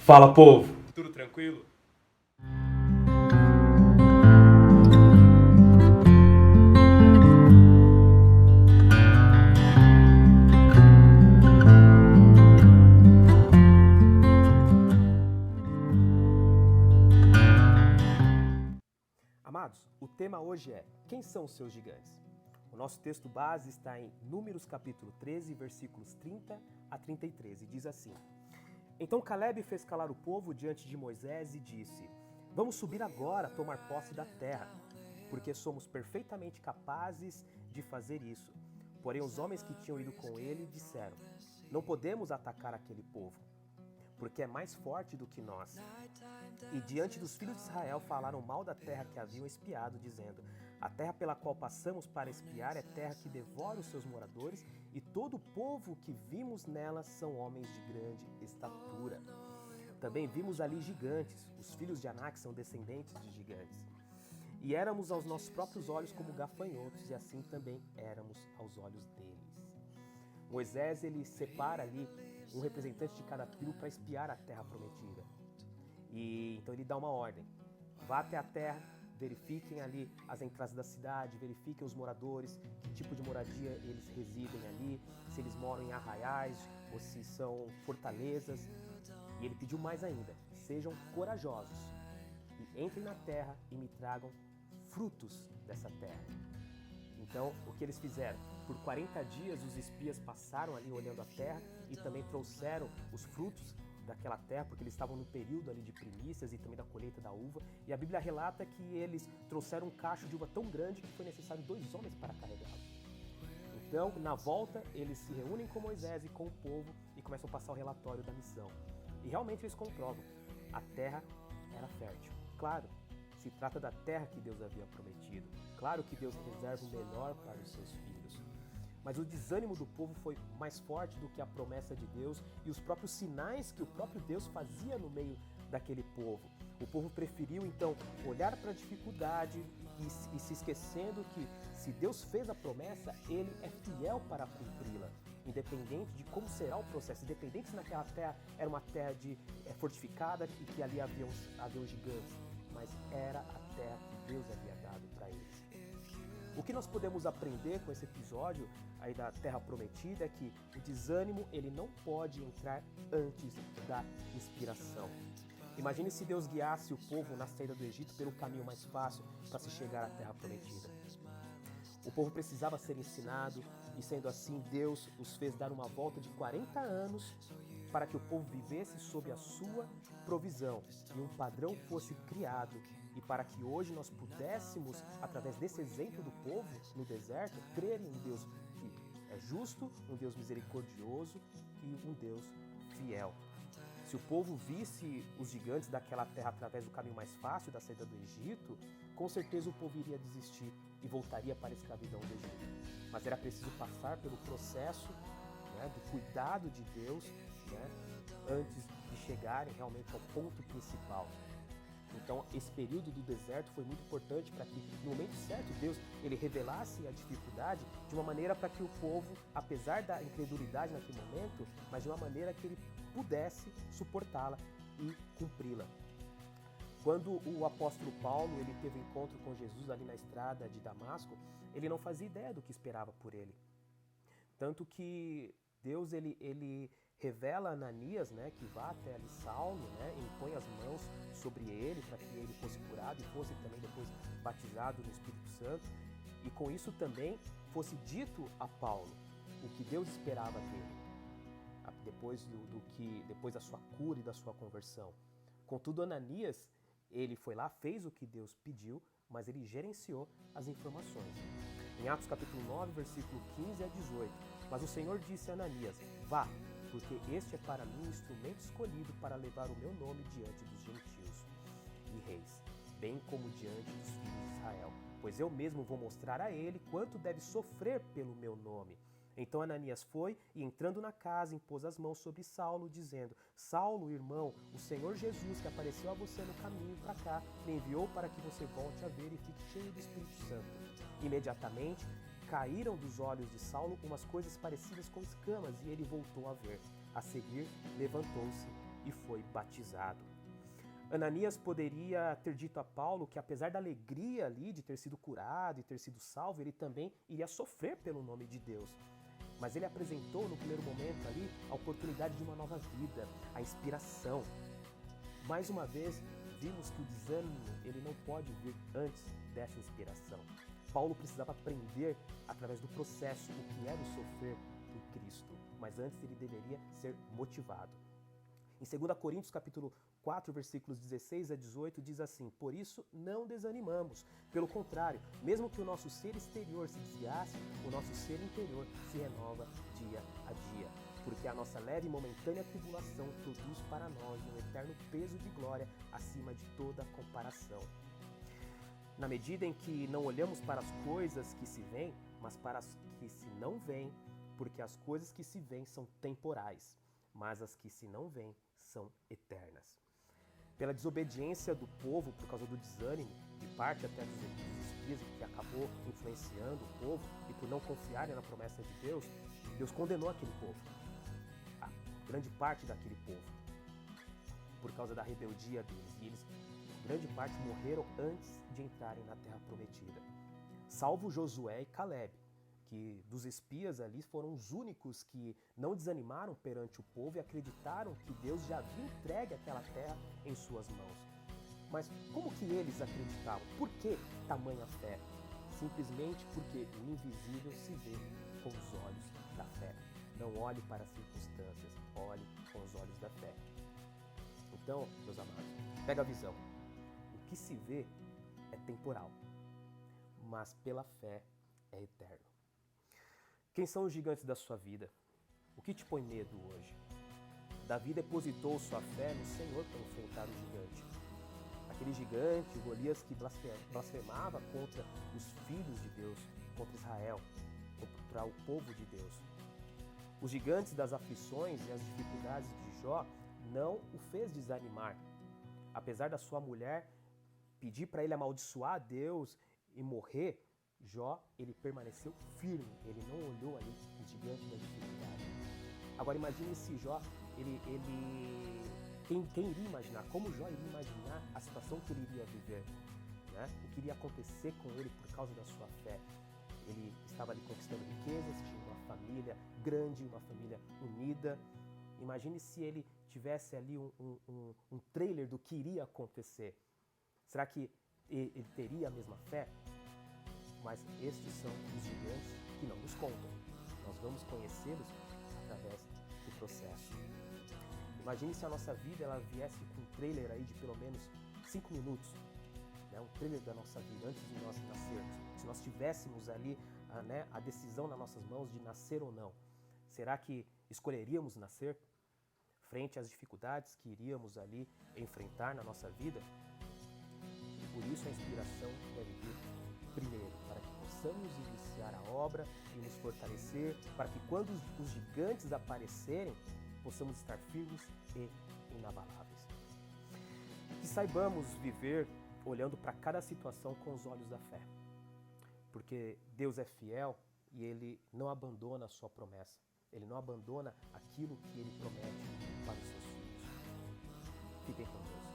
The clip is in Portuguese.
Fala, povo! Tudo tranquilo? Amados, o tema hoje é: quem são os seus gigantes? O nosso texto base está em Números capítulo 13, versículos 30 a 33, e diz assim: Então Caleb fez calar o povo diante de Moisés e disse: Vamos subir agora a tomar posse da terra, porque somos perfeitamente capazes de fazer isso. Porém os homens que tinham ido com ele disseram: Não podemos atacar aquele povo, porque é mais forte do que nós. E diante dos filhos de Israel falaram mal da terra que haviam espiado, dizendo: A terra pela qual passamos para espiar é terra que devora os seus moradores, e todo o povo que vimos nela são homens de grande estatura. Também vimos ali gigantes, os filhos de Anak são descendentes de gigantes. E éramos aos nossos próprios olhos como gafanhotos, e assim também éramos aos olhos deles. Moisés, ele separa ali um representante de cada tribo para espiar a terra prometida. E então ele dá uma ordem: vá até a terra, verifiquem ali as entradas da cidade, verifiquem os moradores, que tipo de moradia eles residem ali, se eles moram em arraiais ou se são fortalezas. E ele pediu mais ainda: sejam corajosos e entrem na terra e me tragam frutos dessa terra. Então, o que eles fizeram? Por 40 dias os espias passaram ali olhando a terra e também trouxeram os frutos daquela terra, porque eles estavam no período ali de primícias e também da colheita da uva. E a Bíblia relata que eles trouxeram um cacho de uva tão grande que foi necessário 2 homens para carregá-lo. Então, na volta, eles se reúnem com Moisés e com o povo e começam a passar o relatório da missão. E realmente eles comprovam: a terra era fértil. Claro, se trata da terra que Deus havia prometido. Claro que Deus reserva o melhor para os seus filhos. Mas o desânimo do povo foi mais forte do que a promessa de Deus e os próprios sinais que o próprio Deus fazia no meio daquele povo. O povo preferiu então olhar para a dificuldade e se esquecendo que se Deus fez a promessa, Ele é fiel para cumpri-la. Independente de como será o processo, independente se naquela terra era uma terra fortificada e que ali haviam gigantes, mas era a terra que Deus havia dado para eles. O que nós podemos aprender com esse episódio aí da Terra Prometida é que o desânimo ele não pode entrar antes da inspiração. Imagine se Deus guiasse o povo na saída do Egito pelo caminho mais fácil para se chegar à Terra Prometida. O povo precisava ser ensinado e, sendo assim, Deus os fez dar uma volta de 40 anos para que o povo vivesse sob a sua provisão e um padrão fosse criado, e para que hoje nós pudéssemos, através desse exemplo do povo no deserto, crer em um Deus que é justo, um Deus misericordioso e um Deus fiel. Se o povo visse os gigantes daquela terra através do caminho mais fácil da saída do Egito, com certeza o povo iria desistir e voltaria para a escravidão do Egito. Mas era preciso passar pelo processo, do cuidado de Deus, antes de chegarem realmente ao ponto principal. Então, esse período do deserto foi muito importante para que, no momento certo, Deus ele revelasse a dificuldade de uma maneira para que o povo, apesar da incredulidade naquele momento, mas de uma maneira que ele pudesse suportá-la e cumpri-la. Quando o apóstolo Paulo ele teve um encontro com Jesus ali na estrada de Damasco, ele não fazia ideia do que esperava por ele. Tanto que Deus ele revela a Ananias, que vá até ali Saulo, e impõe as mãos sobre ele para que ele fosse curado e fosse também depois batizado no Espírito Santo. E com isso também fosse dito a Paulo o que Deus esperava dele, depois da sua cura e da sua conversão. Contudo, Ananias, ele foi lá, fez o que Deus pediu, mas ele gerenciou as informações. Em Atos capítulo 9, versículo 15 a 18, mas o Senhor disse a Ananias: vá, porque este é para mim um instrumento escolhido para levar o meu nome diante dos gentios e reis, bem como diante dos filhos de Israel, pois eu mesmo vou mostrar a ele quanto deve sofrer pelo meu nome. Então Ananias foi e, entrando na casa, impôs as mãos sobre Saulo, dizendo: Saulo, irmão, o Senhor Jesus, que apareceu a você no caminho para cá, me enviou para que você volte a ver e fique cheio do Espírito Santo. Imediatamente caíram dos olhos de Saulo umas coisas parecidas com escamas, e ele voltou a ver. A seguir, levantou-se e foi batizado. Ananias poderia ter dito a Paulo que, apesar da alegria ali de ter sido curado e ter sido salvo, ele também iria sofrer pelo nome de Deus. Mas ele apresentou no primeiro momento ali a oportunidade de uma nova vida, a inspiração. Mais uma vez, vimos que o desânimo ele não pode vir antes dessa inspiração. Paulo precisava aprender através do processo o que era o sofrer por Cristo, mas antes ele deveria ser motivado. Em 2 Coríntios capítulo 4, versículos 16 a 18, diz assim: por isso não desanimamos. Pelo contrário, mesmo que o nosso ser exterior se desgaste, o nosso ser interior se renova dia a dia. Porque a nossa leve e momentânea tribulação produz para nós um eterno peso de glória acima de toda comparação. Na medida em que não olhamos para as coisas que se veem, mas para as que se não veem, porque as coisas que se veem são temporais, mas as que se não veem são eternas. Pela desobediência do povo, por causa do desânimo, de parte até dos espias, que acabou influenciando o povo, e por não confiarem na promessa de Deus, Deus condenou aquele povo, a grande parte daquele povo, por causa da rebeldia deles, e eles, grande parte, morreram antes de entrarem na Terra Prometida. Salvo Josué e Caleb, que dos espias ali foram os únicos que não desanimaram perante o povo e acreditaram que Deus já havia entregue aquela terra em suas mãos. Mas como que eles acreditavam? Por que tamanha fé? Simplesmente porque o invisível se vê com os olhos da fé. Não olhe para as circunstâncias, olhe com os olhos da fé. Então, meus amados, pega a visão. O que se vê é temporal, mas pela fé é eterno. Quem são os gigantes da sua vida? O que te põe medo hoje? Davi depositou sua fé no Senhor para enfrentar o gigante. Aquele gigante, o Golias, que blasfemava contra os filhos de Deus, contra Israel, contra o povo de Deus. Os gigantes das aflições e as dificuldades de Jó não o fez desanimar. Apesar da sua mulher pedir para ele amaldiçoar a Deus e morrer, Jó, ele permaneceu firme, ele não olhou ali o gigante da dificuldade. Agora imagine se Jó, quem iria imaginar, como Jó iria imaginar a situação que ele iria viver, né? O que iria acontecer com ele por causa da sua fé. Ele estava ali conquistando riquezas, tinha uma família grande, uma família unida. Imagine se ele tivesse ali um trailer do que iria acontecer. Será que ele teria a mesma fé? Mas estes são os gigantes que não nos contam. Nós vamos conhecê-los através do processo. Imagine se a nossa vida ela viesse com um trailer aí de pelo menos 5 minutos, né? Um trailer da nossa vida antes de nós nascermos. Se nós tivéssemos ali a decisão nas nossas mãos de nascer ou não, será que escolheríamos nascer frente às dificuldades que iríamos ali enfrentar na nossa vida? Por isso a inspiração deve vir primeiro, para que possamos iniciar a obra e nos fortalecer, para que quando os gigantes aparecerem, possamos estar firmes e inabaláveis. Que saibamos viver olhando para cada situação com os olhos da fé, porque Deus é fiel e Ele não abandona a sua promessa, Ele não abandona aquilo que Ele promete para os seus filhos. Fiquem com Deus.